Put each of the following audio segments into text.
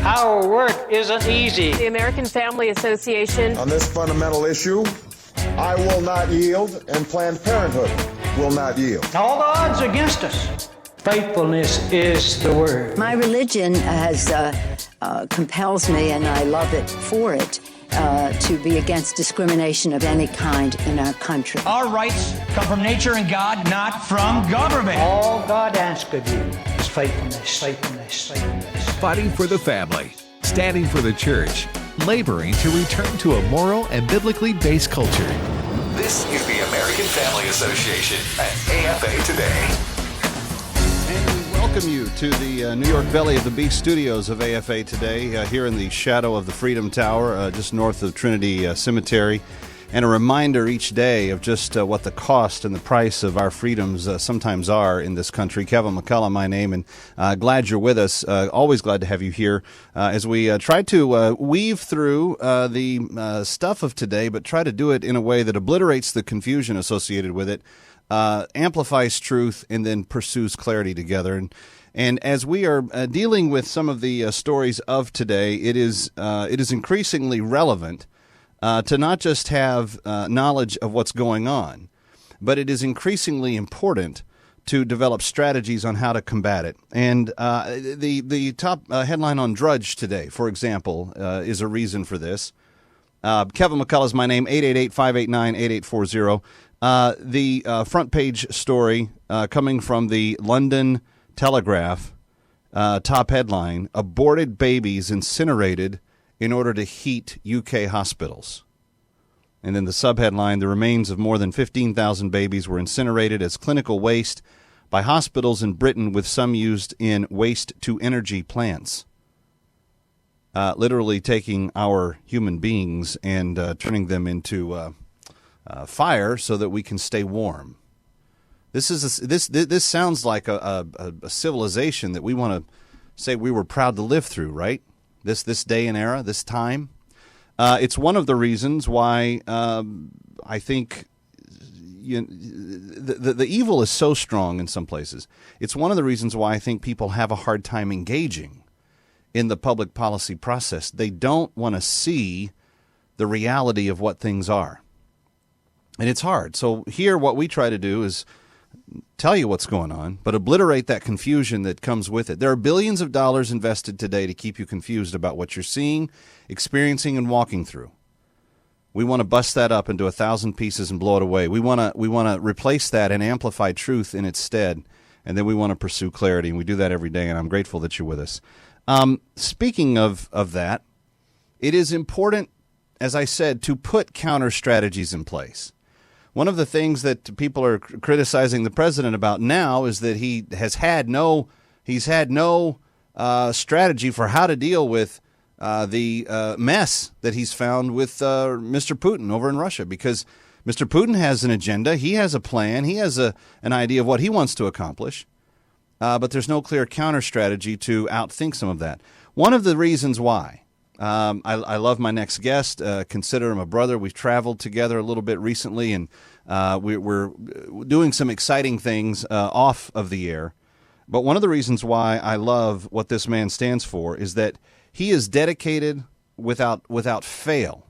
Our work isn't easy. The American Family Association. On this fundamental issue, I will not yield, and Planned Parenthood will not yield. All the odds are against us. Faithfulness is the word. My religion compels me, and I love it for it, to be against discrimination of any kind in our country. Our rights come from nature and God, not from government. All God asks of you is faithfulness, faithfulness, faithfulness. Fighting for the family, standing for the church, laboring to return to a moral and biblically based culture. This is the American Family Association at AFA Today. And we welcome you to the New York Belly of the Beast studios of AFA Today, here in the shadow of the Freedom Tower, just north of Trinity Cemetery. And a reminder each day of just what the cost and the price of our freedoms sometimes are in this country. Kevin McCullough, my name, and glad you're with us. Always glad to have you here as we try to weave through the stuff of today, but try to do it in a way that obliterates the confusion associated with it, amplifies truth, and then pursues clarity together. And as we are dealing with some of the stories of today, it is increasingly relevant to not just have knowledge of what's going on, but it is increasingly important to develop strategies on how to combat it. And the top headline on Drudge today, for example, is a reason for this. Kevin McCullough is my name, 888-589-8840. The front page story coming from the London Telegraph, top headline, aborted babies incinerated in order to heat UK hospitals. And then the subheadline, the remains of more than 15,000 babies were incinerated as clinical waste by hospitals in Britain, with some used in waste-to-energy plants. Literally taking our human beings and turning them into fire so that we can stay warm. This sounds like a civilization that we want to say we were proud to live through, right? This day and era, this time. It's one of the reasons why I think the evil is so strong in some places. It's one of the reasons why I think people have a hard time engaging in the public policy process. They don't want to see the reality of what things are. And it's hard. So here what we try to do is tell you what's going on, but obliterate that confusion that comes with it. There are billions of dollars invested today to keep you confused about what you're seeing, experiencing, and walking through. We want to bust that up into 1,000 pieces and blow it away. We want to replace that and amplify truth in its stead, and then we want to pursue clarity, and we do that every day, and I'm grateful that you're with us. Speaking of that, it is important, as I said, to put counter strategies in place. One of the things that people are criticizing the president about now is that he's had no strategy for how to deal with the mess that he's found with Mr. Putin over in Russia, because Mr. Putin has an agenda. He has a plan. He has an idea of what he wants to accomplish, but there's no clear counter strategy to outthink some of that. One of the reasons why I love my next guest. Consider him a brother. We've traveled together a little bit recently, and we're doing some exciting things off of the air. But one of the reasons why I love what this man stands for is that he is dedicated without fail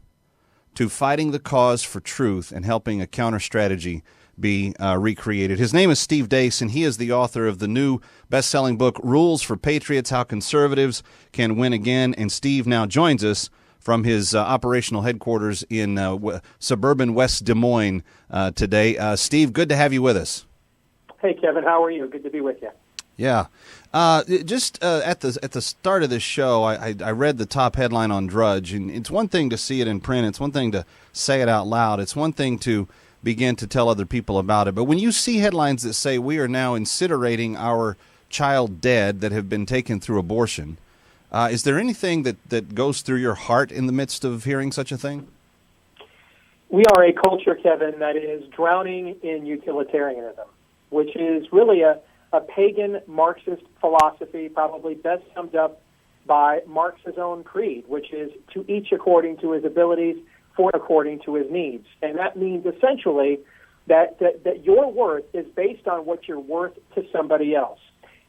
to fighting the cause for truth and helping a counter strategy be recreated. His name is Steve Deace, and he is the author of the new best-selling book, Rules for Patriots, How Conservatives Can Win Again. And Steve now joins us from his operational headquarters in suburban West Des Moines today. Steve, good to have you with us. Hey, Kevin, how are you? Good to be with you. Yeah. Just at the start of this show, I read the top headline on Drudge, and it's one thing to see it in print. It's one thing to say it out loud. It's one thing to begin to tell other people about it. But when you see headlines that say we are now incinerating our child dead that have been taken through abortion, is there anything that goes through your heart in the midst of hearing such a thing? We are a culture, Kevin, that is drowning in utilitarianism, which is really a pagan Marxist philosophy, probably best summed up by Marx's own creed, which is to each according to his abilities, for according to his needs. And that means essentially that your worth is based on what you're worth to somebody else.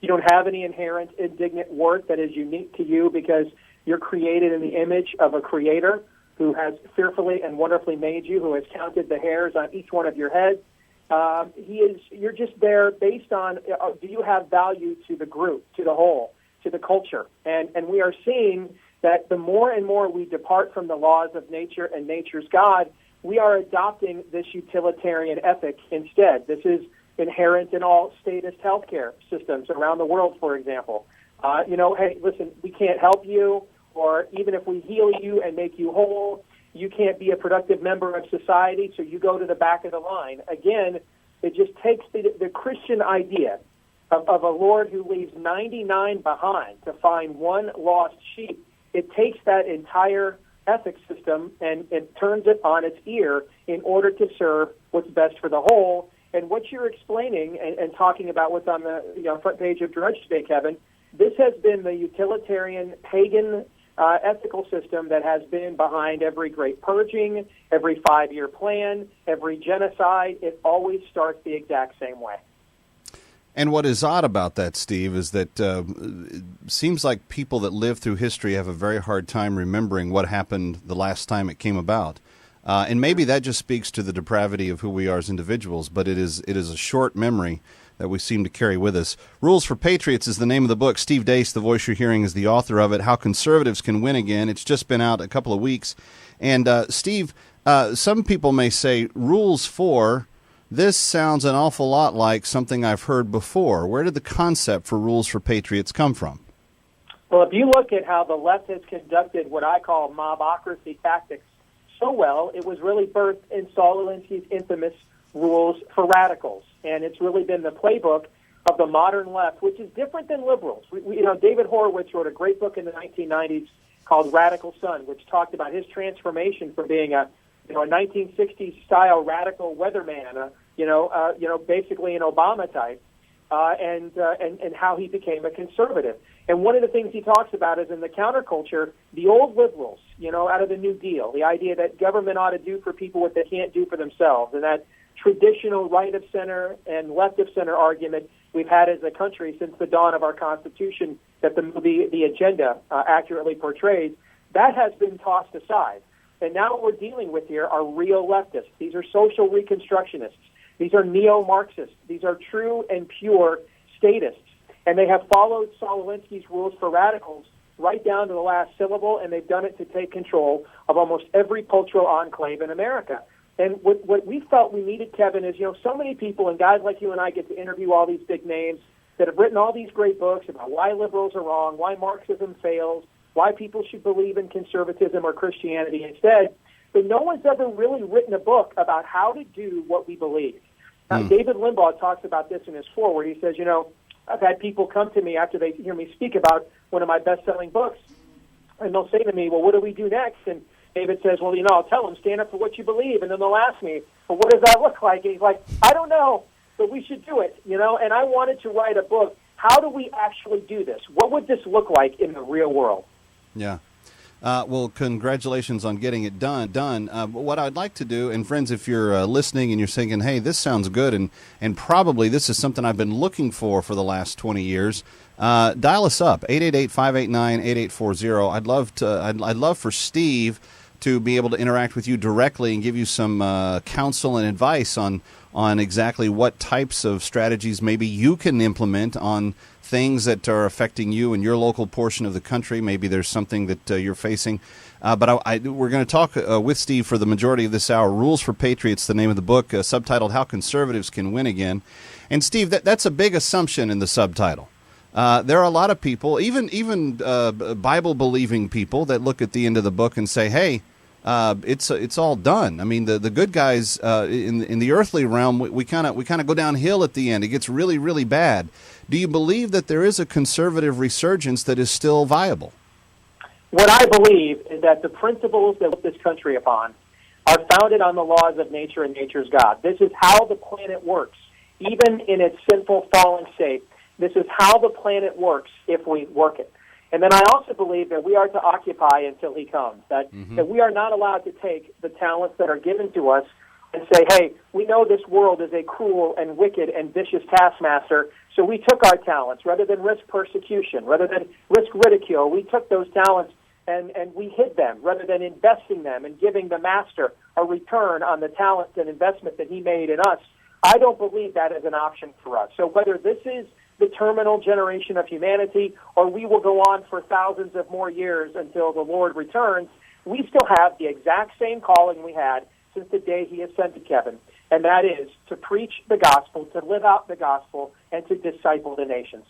You don't have any inherent indignant worth that is unique to you because You're created in the image of a creator who has fearfully and wonderfully made you, who has counted the hairs on each one of your heads. You're just there based on, do you have value to the group, to the whole, to the culture? And we are seeing that the more and more we depart from the laws of nature and nature's God, we are adopting this utilitarian ethic instead. This is inherent in all statist healthcare systems around the world, for example. Hey, listen, we can't help you, or even if we heal you and make you whole, you can't be a productive member of society, so you go to the back of the line. Again, it just takes the Christian idea of a Lord who leaves 99 behind to find one lost sheep. It takes that entire ethics system and turns it on its ear in order to serve what's best for the whole. And what you're explaining and talking about what's on the front page of Drudge today, Kevin, this has been the utilitarian pagan ethical system that has been behind every great purging, every 5-year plan, every genocide. It always starts the exact same way. And what is odd about that, Steve, is that it seems like people that live through history have a very hard time remembering what happened the last time it came about. And maybe that just speaks to the depravity of who we are as individuals, but it is a short memory that we seem to carry with us. Rules for Patriots is the name of the book. Steve Deace, the voice you're hearing, is the author of it, How Conservatives Can Win Again. It's just been out a couple of weeks. And, Steve, some people may say, rules for, this sounds an awful lot like something I've heard before. Where did the concept for Rules for Patriots come from? Well, if you look at how the left has conducted what I call mobocracy tactics so well, it was really birthed in Saul Alinsky's infamous Rules for Radicals. And it's really been the playbook of the modern left, which is different than liberals. David Horowitz wrote a great book in the 1990s called Radical Son, which talked about his transformation from being a 1960s style radical weatherman, basically an Obama type, and how he became a conservative. And one of the things he talks about is in the counterculture, the old liberals, out of the New Deal, the idea that government ought to do for people what they can't do for themselves, and that traditional right of center and left of center argument we've had as a country since the dawn of our Constitution that the agenda accurately portrays, that has been tossed aside. And now what we're dealing with here are real leftists. These are social reconstructionists. These are neo-Marxists. These are true and pure statists. And they have followed Saul Alinsky's Rules for Radicals right down to the last syllable, and they've done it to take control of almost every cultural enclave in America. And what we felt we needed, Kevin, is, so many people and guys like you and I get to interview all these big names that have written all these great books about why liberals are wrong, why Marxism fails, why people should believe in conservatism or Christianity instead. But no one's ever really written a book about how to do what we believe. David Limbaugh talks about this in his foreword. He says, I've had people come to me after they hear me speak about one of my best-selling books, and they'll say to me, well, what do we do next? And David says, well, I'll tell them, stand up for what you believe. And then they'll ask me, well, what does that look like? And he's like, I don't know, but we should do it, And I wanted to write a book. How do we actually do this? What would this look like in the real world? Yeah. Well, congratulations on getting it done. What I'd like to do, and friends, if you're listening and you're thinking, hey, this sounds good, and probably this is something I've been looking for the last 20 years, dial us up, 888-589-8840. I'd love for Steve to be able to interact with you directly and give you some counsel and advice on exactly what types of strategies maybe you can implement on things that are affecting you in your local portion of the country. Maybe there's something that you're facing. But we're going to talk with Steve for the majority of this hour. Rules for Patriots, the name of the book, subtitled How Conservatives Can Win Again. And Steve, that's a big assumption in the subtitle. There are a lot of people, even Bible-believing people, that look at the end of the book and say, hey, it's all done. I mean, the good guys in the earthly realm, we kind of go downhill at the end. It gets really, really bad. Do you believe that there is a conservative resurgence that is still viable? What I believe is that the principles that this country upon are founded on the laws of nature and nature's God. This is how the planet works, even in its sinful, fallen state. This is how the planet works if we work it. And then I also believe that we are to occupy until he comes, that we are not allowed to take the talents that are given to us and say, hey, we know this world is a cruel and wicked and vicious taskmaster, so we took our talents rather than risk persecution, rather than risk ridicule. We took those talents and we hid them rather than investing them and giving the master a return on the talent and investment that he made in us. I don't believe that is an option for us. So whether this is the terminal generation of humanity or we will go on for thousands of more years until the Lord returns, we still have the exact same calling we had since the day he ascended, Kevin, and that is to preach the gospel, to live out the gospel, and to disciple the nations.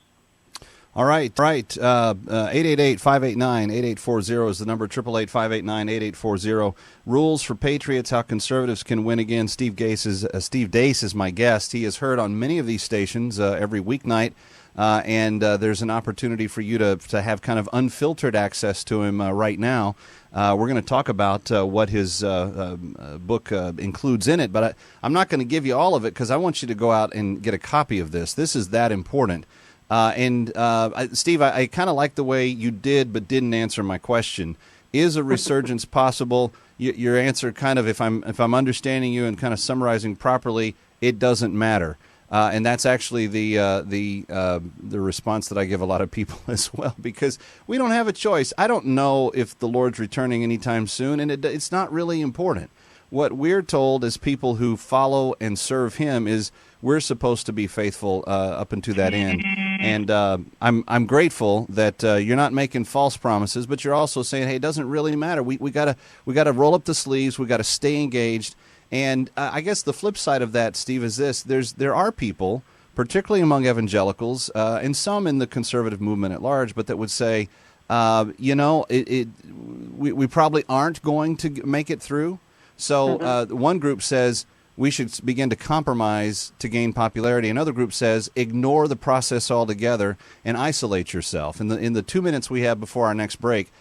All right. 888-589-8840 is the number, 888-589-8840. Rules for Patriots, how conservatives can win again. Steve Deace is my guest. He is heard on many of these stations every weeknight, and there's an opportunity for you to have kind of unfiltered access to him right now. We're going to talk about what his book includes in it, but I'm not going to give you all of it because I want you to go out and get a copy of this. This is that important. Steve, I kind of like the way you did but didn't answer my question. Is a resurgence possible? Your answer kind of, if I'm understanding you and kind of summarizing properly, it doesn't matter. And that's actually the response that I give a lot of people as well, because we don't have a choice. I don't know if the Lord's returning anytime soon, and it's not really important. What we're told as people who follow and serve him is we're supposed to be faithful up until that end. And I'm grateful that you're not making false promises, but you're also saying, hey, it doesn't really matter. We gotta roll up the sleeves. We gotta stay engaged. And I guess the flip side of that, Steve, is this: there are people, particularly among evangelicals and some in the conservative movement at large, but that would say, we probably aren't going to make it through. So one group says we should begin to compromise to gain popularity. Another group says ignore the process altogether and isolate yourself. In the 2 minutes we have before our next break,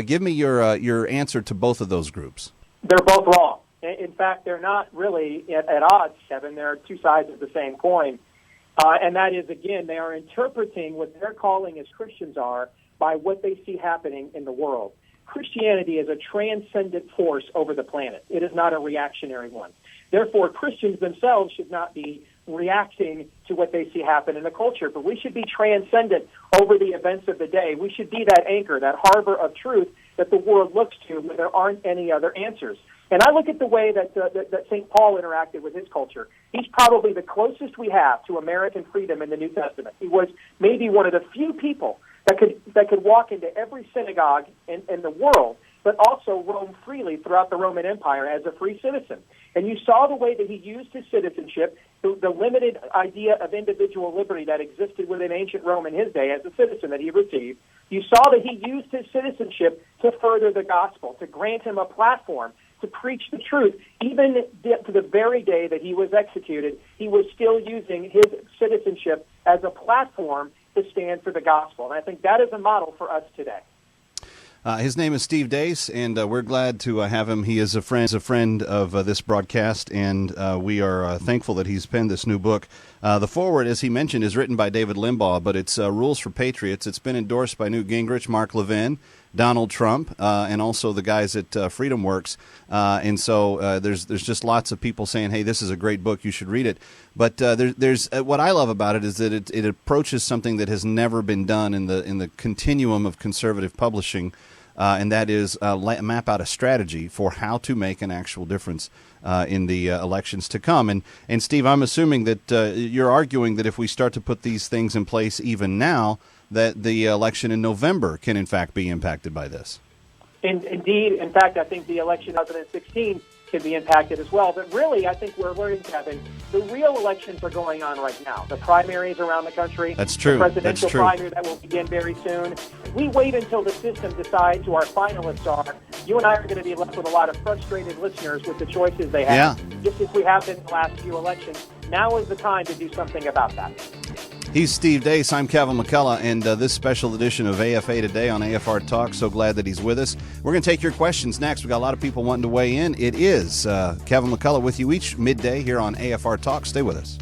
give me your answer to both of those groups. They're both wrong. In fact, they're not really at odds, Kevin. They're two sides of the same coin. And that is, again, they are interpreting what their calling as Christians are by what they see happening in the world. Christianity is a transcendent force over the planet. It is not a reactionary one. Therefore, Christians themselves should not be reacting to what they see happen in the culture, but we should be transcendent over the events of the day. We should be that anchor, that harbor of truth that the world looks to when there aren't any other answers. And I look at the way that St. Paul interacted with his culture. He's probably the closest we have to American freedom in the New Testament. He was maybe one of the few people that could walk into every synagogue in the world, but also roam freely throughout the Roman Empire as a free citizen. And you saw the way that he used his citizenship, the limited idea of individual liberty that existed within ancient Rome in his day as a citizen that he received. You saw that he used his citizenship to further the gospel, to grant him a platform, to preach the truth. Even to the very day that he was executed, he was still using his citizenship as a platform to stand for the gospel. And I think that is a model for us today. His name is Steve Deace, and we're glad to have him. He is a friend of this broadcast, and we are thankful that he's penned this new book. The foreword, as he mentioned, is written by David Limbaugh, but it's Rules for Patriots. It's been endorsed by Newt Gingrich, Mark Levin, Donald Trump, and also the guys at FreedomWorks. And so there's just lots of people saying, hey, this is a great book, you should read it. But there's what I love about it is that it approaches something that has never been done in the continuum of conservative publishing, and that is map out a strategy for how to make an actual difference in the elections to come. And Steve, I'm assuming that you're arguing that if we start to put these things in place even now, that the election in November can, in fact, be impacted by this. Indeed. In fact, I think the election of 2016 can be impacted as well. But really, I think we're learning, Kevin, the real elections are going on right now. The primaries around the country. That's true. The presidential primary that will begin very soon. We wait until the system decides who our finalists are. You and I are going to be left with a lot of frustrated listeners with the choices they have. Yeah. Just as we have been in the last few elections. Now is the time to do something about that. He's Steve Deace. I'm Kevin McCullough, and this special edition of AFA Today on AFR Talk. So glad that he's with us. We're going to take your questions next. We've got a lot of people wanting to weigh in. It is Kevin McCullough with you each midday here on AFR Talk. Stay with us.